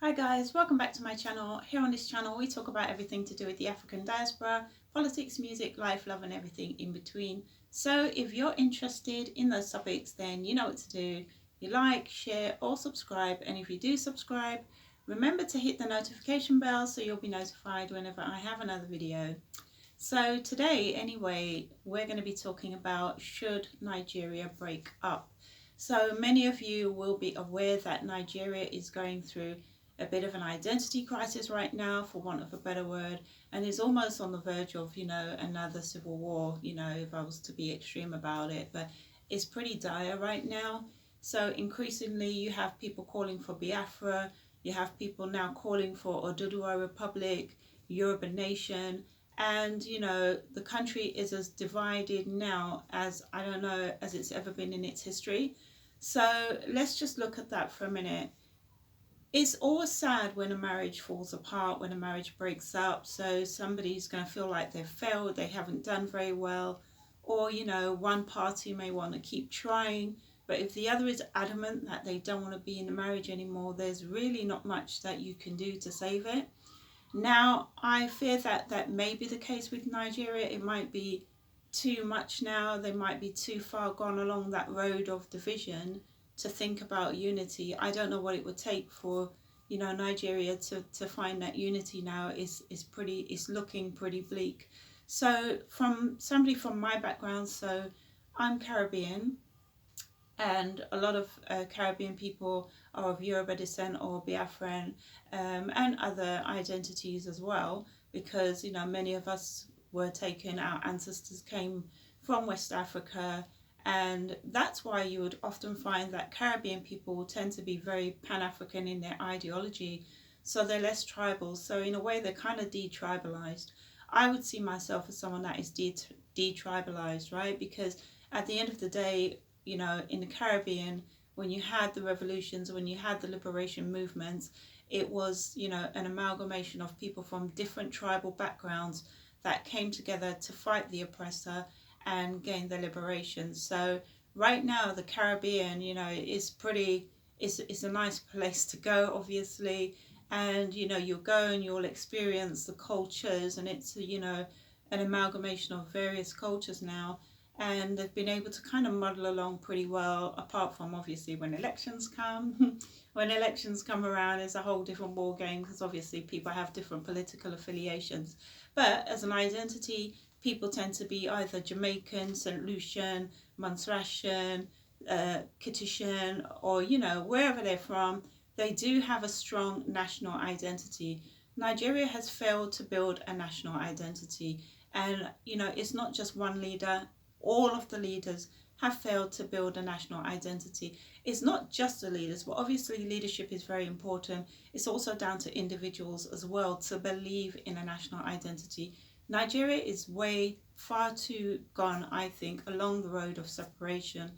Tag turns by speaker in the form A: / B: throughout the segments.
A: Hi guys, welcome back to my channel. Here on this channel we talk about everything to do with the African diaspora, politics, music, life, love and everything in between. So if you're interested in those topics, then you know what to do. You like, share or subscribe, and if you do subscribe, remember to hit the notification bell so you'll be notified whenever I have another video. So today anyway, we're going to be talking about should Nigeria break up. So many of you will be aware that Nigeria is going through a bit of an identity crisis right now, for want of a better word, and is almost on the verge of, another civil war, if I was to be extreme about it. But it's pretty dire right now. So increasingly you have people calling for Biafra, you have people now calling for Oduduwa Republic, Yoruba Nation, and the country is as divided now as, I don't know, as it's ever been in its history. So let's just look at that for a minute. It's always sad when a marriage falls apart, when a marriage breaks up. So somebody's going to feel like they've failed, they haven't done very well, or one party may want to keep trying, but if the other is adamant that they don't want to be in the marriage anymore, there's really not much that you can do to save it. Now, I fear that that may be the case with Nigeria. It might be too much now. They might be too far gone along that road of division to think about unity. I don't know what it would take for, Nigeria to find that unity now is looking pretty bleak. So from somebody from my background, so I'm Caribbean, and a lot of Caribbean people are of Yoruba descent or Biafran, and other identities as well, because many of us were taken, our ancestors came from West Africa, and that's why you would often find that Caribbean people tend to be very Pan-African in their ideology, so they're less tribal. So in a way they're kind of detribalized. I would see myself as someone that is detribalized, right? Because at the end of the day, in the Caribbean, when you had the revolutions, when you had the liberation movements, it was, an amalgamation of people from different tribal backgrounds that came together to fight the oppressor and gain their liberation. So right now, the Caribbean, is pretty, it's a nice place to go, obviously. And, you'll go and you'll experience the cultures, and it's, an amalgamation of various cultures now, and they've been able to kind of muddle along pretty well, apart from obviously when elections come. When elections come around, it's a whole different ball game, because obviously people have different political affiliations. But as an identity, people tend to be either Jamaican, St. Lucian, Montserratian, Kittitian, or wherever they're from. They do have a strong national identity. Nigeria has failed to build a national identity, and it's not just one leader. All of the leaders have failed to build a national identity. It's not just the leaders, but obviously leadership is very important. It's also down to individuals as well to believe in a national identity. Nigeria is way far too gone, I think, along the road of separation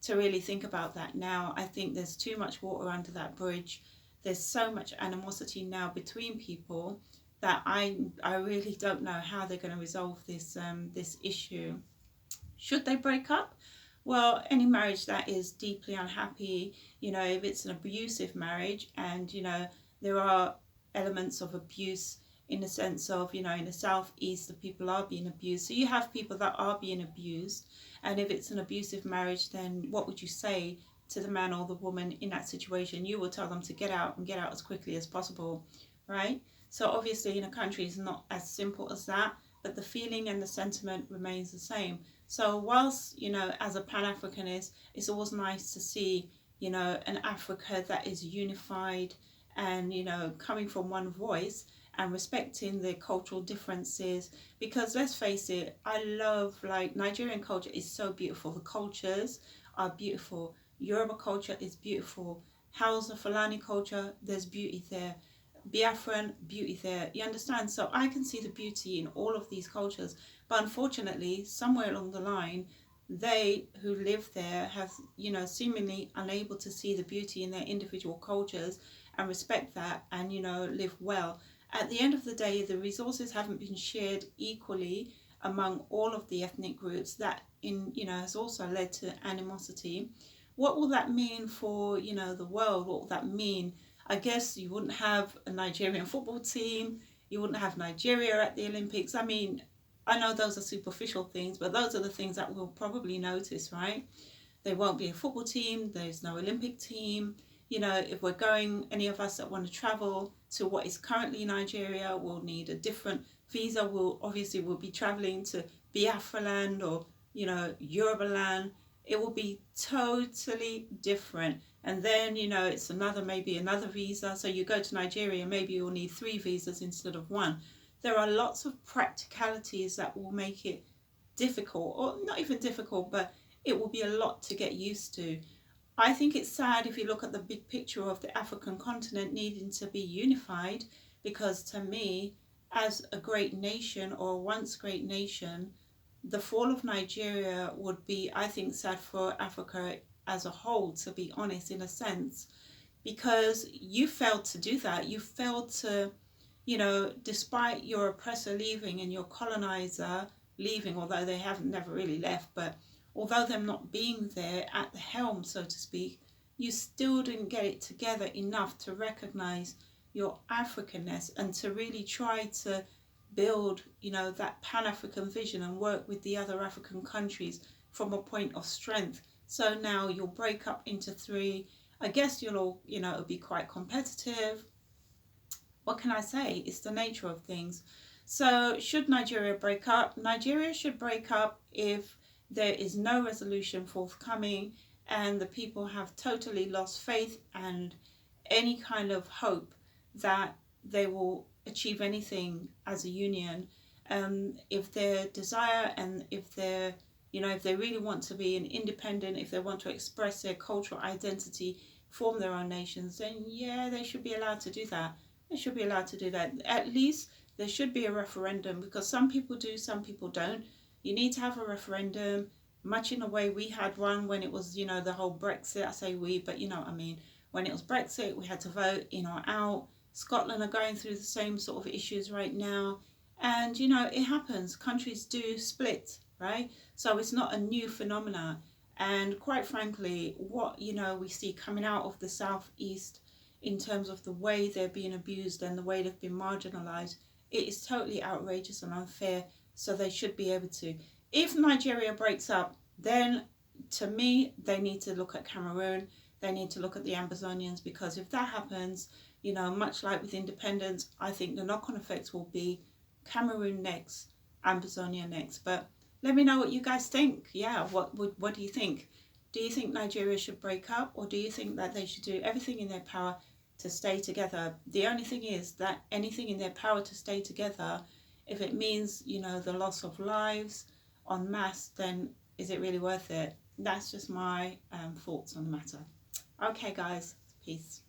A: to really think about that now. I think there's too much water under that bridge. There's so much animosity now between people that I really don't know how they're going to resolve this issue. Should they break up? Well, any marriage that is deeply unhappy, if it's an abusive marriage, and there are elements of abuse in the sense of, in the southeast, the people are being abused. So you have people that are being abused, and if it's an abusive marriage, then what would you say to the man or the woman in that situation? You will tell them to get out, and get out as quickly as possible, right? So obviously in a country it's not as simple as that, but the feeling and the sentiment remains the same. So whilst, as a Pan-Africanist, it's always nice to see, an Africa that is unified and, coming from one voice and respecting the cultural differences. Because let's face it, I love, Nigerian culture is so beautiful. The cultures are beautiful. Yoruba culture is beautiful. Hausa, Fulani culture, there's beauty there. Biafran, beauty there. You understand? So I can see the beauty in all of these cultures. But unfortunately, somewhere along the line, they who live there have, seemingly unable to see the beauty in their individual cultures and respect that and, live well. At the end of the day, the resources haven't been shared equally among all of the ethnic groups. That has also led to animosity. What will that mean for, the world? What will that mean I guess you wouldn't have a Nigerian football team, you wouldn't have Nigeria at the Olympics. I mean, I know those are superficial things, but those are the things that we'll probably notice, right? There won't be a football team, there's no Olympic team. You know, if we're going, any of us that want to travel to what is currently Nigeria will need a different visa. We'll be traveling to Biafra land or, you know, Yoruba land. It will be totally different. And then, you know, it's maybe another visa. So you go to Nigeria, maybe you'll need 3 visas instead of 1. There are lots of practicalities that will make it difficult, or not even difficult, but it will be a lot to get used to. I think it's sad if you look at the big picture of the African continent needing to be unified, because to me, as a great nation or a once great nation, the fall of Nigeria would be, I think, sad for Africa as a whole, to be honest, in a sense, because you failed to do that. You failed to, you know, despite your oppressor leaving and your colonizer leaving, although they haven't never really left, but although them not being there at the helm, so to speak, you still didn't get it together enough to recognize your Africanness and to really try to build, you know, that Pan-African vision and work with the other African countries from a point of strength. So now you'll break up into 3. I guess you'll all, you know, it'll be quite competitive. What can I say? It's the nature of things. So should Nigeria break up? Nigeria should break up if there is no resolution forthcoming and the people have totally lost faith and any kind of hope that they will achieve anything as a union. If their desire and if they're, you know, if they really want to be an independent, if they want to express their cultural identity, form their own nations, then yeah, they should be allowed to do that. They should be allowed to do that. At least there should be a referendum, because some people do, some people don't. You need to have a referendum, much in the way we had one when it was, you know, the whole Brexit. I say we, but you know what I mean. When it was Brexit, we had to vote in or out. Scotland are going through the same sort of issues right now. And, you know, it happens. Countries do split, right? So it's not a new phenomena. And quite frankly, what, you know, we see coming out of the southeast in terms of the way they're being abused and the way they've been marginalized, it is totally outrageous and unfair. So they should be able to. If Nigeria breaks up, then to me, they need to look at Cameroon. They need to look at the Amazonians, because if that happens, you know, much like with independence, I think the knock-on effects will be Cameroon next, Amazonia next. But let me know what you guys think. Yeah, what do you think? Do you think Nigeria should break up, or do you think that they should do everything in their power to stay together? The only thing is that anything in their power to stay together, if it means, you know, the loss of lives en masse, then is it really worth it? That's just my thoughts on the matter. Okay, guys, peace.